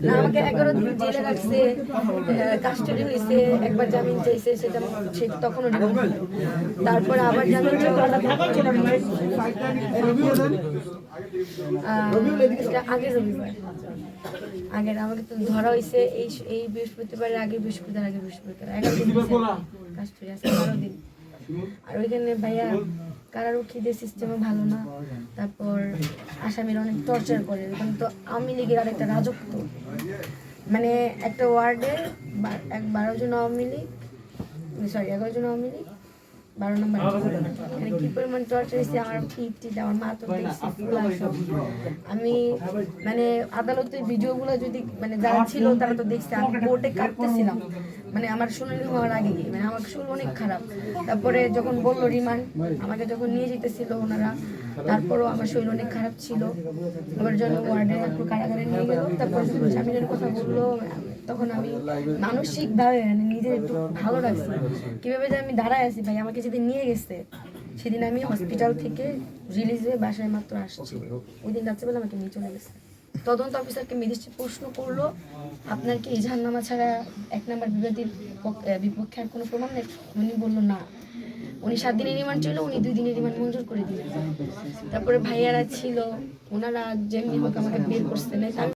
না, আমাকে 11 দিন জেলে রাখছে, কাস্টাডি হয়েছে, একবার জামিন চাইছে, সেটা তখনও রিমান্ড। তারপরে আবার জামিন চাইছে, আগের রবিবার আগের আমাকে তো ধরা হয়েছে এই বৃহস্পতিবারের আগে, বৃহস্পতিবার 11 দিন কাস্টাডি আছে, 12 দিন। আর ওইখানে ভাইয়া কারারক্ষীদের সিস্টেমও ভালো না, তারপর আসামিরা অনেক টর্চার করে। ওখানে তো আওয়ামী লীগের আরেকটা রাজত্ব, মানে একটা ওয়ার্ডে 12 জন আওয়ামী লীগ, 11 জন আওয়ামী লীগ, 12 নম্বর। মানে কি পরিমাণ টর্চার হয়েছে, আমার পিঠ, আমার মা তো দেখছি ফুলা সব। আমি মানে আদালতের ভিডিওগুলো যদি মানে যারা ছিল তারা তো দেখছে, আমি কোর্টে কাটতেছিলাম, মানে আমার শুনানি হওয়ার আগে, মানে আমার শুরু অনেক খারাপ। তারপরে যখন বললো রিমান্ড, আমাকে যখন নিয়ে যেতেছিল ওনারা, তারপরও আমার শরীর অনেক খারাপ ছিল। আমার জন্য ওয়ার্ডের একটু কারাগারে নিয়ে গেল, তারপর জামিনের কথা বললো। তখন আমি মানসিকভাবে মানে নিজের একটু ভালো লাগছে, কীভাবে যে আমি দাঁড়ায় আছি। ভাই আমাকে যেদিন নিয়ে গেছে সেদিন আমি হসপিটাল থেকে রিলিজ হয়ে বাসায় মাত্র আসছি, ওই দিন রাত্রেবেলা আমাকে নিয়ে চলে গেছে। তদন্ত অফিসারকে ম্যাজিস্ট্রেট প্রশ্ন করলো, আপনার কি ইজাহারনামা ছাড়া 1 নম্বর বিবাদীর বিপক্ষে আর কোনো প্রমাণ নেই? উনি বললো না। উনি 7 দিনের রিমান্ড ছিল, উনি 2 দিনের রিমান্ড মঞ্জুর করে দিলেন। তারপরে ভাইয়ারা ছিল, ওনারা যেমনি হোক আমাকে বের করতে নেই।